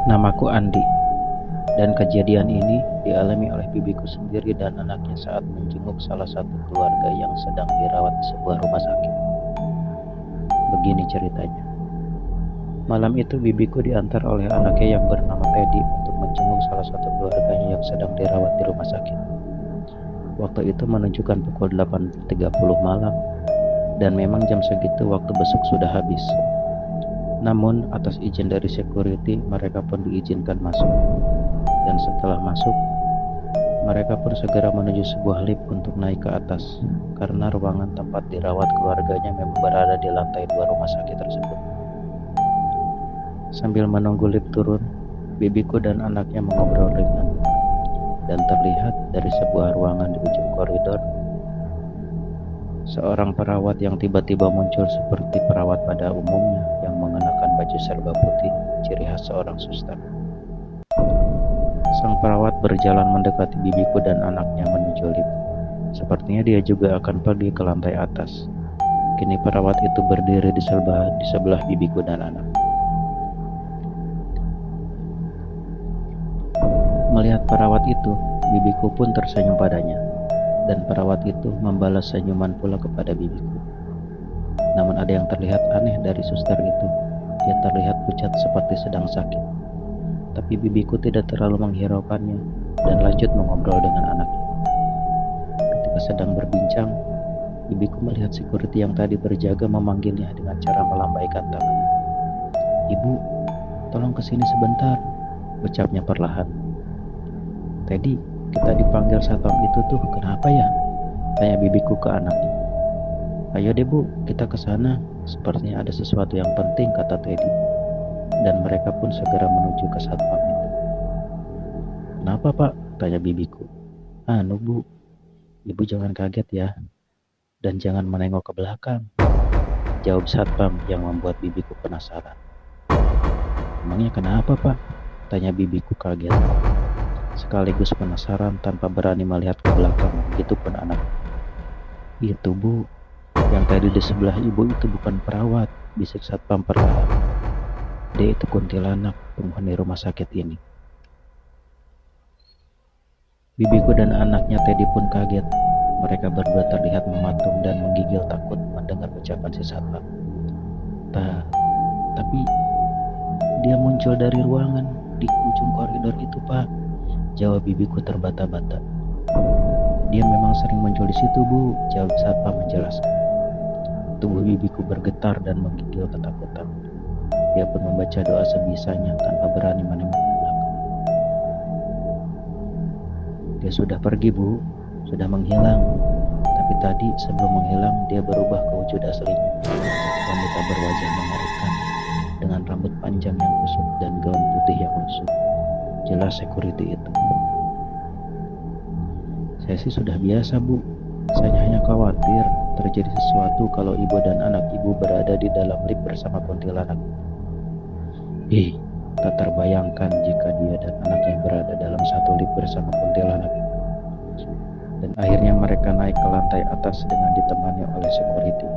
Namaku Andi, dan kejadian ini dialami oleh bibiku sendiri dan anaknya saat menjenguk salah satu keluarga yang sedang dirawat di sebuah rumah sakit. Begini ceritanya. Malam itu bibiku diantar oleh anaknya yang bernama Teddy untuk menjenguk salah satu keluarganya yang sedang dirawat di rumah sakit. Waktu itu menunjukkan pukul 8.30 malam, dan memang jam segitu waktu besuk sudah habis. Namun, atas izin dari security, mereka pun diizinkan masuk. Dan setelah masuk, mereka pun segera menuju sebuah lift untuk naik ke atas, karena ruangan tempat dirawat keluarganya memang berada di lantai 2 rumah sakit tersebut. Sambil menunggu lift turun, bibiku dan anaknya mengobrol ringan. Dan terlihat dari sebuah ruangan di ujung koridor, seorang perawat yang tiba-tiba muncul seperti perawat pada umumnya yang mengenakan baju serba putih, ciri khas seorang suster. Sang perawat berjalan mendekati bibiku dan anaknya menuju lift. Sepertinya dia juga akan pergi ke lantai atas. Kini perawat itu berdiri di sebelah bibiku dan anak. Melihat perawat itu, bibiku pun tersenyum padanya, dan perawat itu membalas senyuman pula kepada bibiku. Namun ada yang terlihat aneh dari suster itu. Dia terlihat pucat seperti sedang sakit. Tapi bibiku tidak terlalu menghiraukannya dan lanjut mengobrol dengan anaknya. Ketika sedang berbincang, bibiku melihat security yang tadi berjaga memanggilnya dengan cara melambaikan tangan. "Ibu, tolong kesini sebentar," ucapnya perlahan. "Teddy, kita dipanggil satpam itu tuh, kenapa ya?" tanya bibiku ke anaknya. "Ayo deh bu, kita ke sana. Sepertinya ada sesuatu yang penting," kata Teddy. Dan mereka pun segera menuju ke satpam itu. "Kenapa pak?" tanya bibiku. "Anu bu, ibu jangan kaget ya. Dan jangan menengok ke belakang," jawab satpam yang membuat bibiku penasaran. "Emangnya kenapa pak?" tanya bibiku kaget. Sekaligus penasaran tanpa berani melihat ke belakang, begitupun anak. "Itu bu, yang tadi di sebelah ibu itu bukan perawat," bisik satpam perlahan. "Dia itu kuntilanak, penghuni rumah sakit ini." Bibiku dan anaknya Teddy pun kaget. Mereka berdua terlihat mematung dan menggigil takut mendengar ucapan si satpam. Tapi dia muncul dari ruangan di ujung koridor itu, Pak," jawab bibiku terbata-bata. "Dia memang sering muncul di situ, Bu," jawab satpam menjelaskan. Tubuh bibiku bergetar dan menggigil ketakutan. Dia pun membaca doa sebisanya tanpa berani menengok ke belakang. "Dia sudah pergi, Bu. Sudah menghilang. Tapi tadi sebelum menghilang, dia berubah ke wujud aslinya. Wanita berwajah mengerikan, dengan rambut panjang yang kusut dan gaun putih yang lusuh. Jelas security itu." "Saya sih sudah biasa, Bu. Saya hanya khawatir terjadi sesuatu kalau ibu dan anak ibu berada di dalam lift bersama kuntilanak." Tak terbayangkan jika dia dan anaknya berada dalam satu lift bersama kuntilanak. Dan akhirnya mereka naik ke lantai atas dengan ditemani oleh security.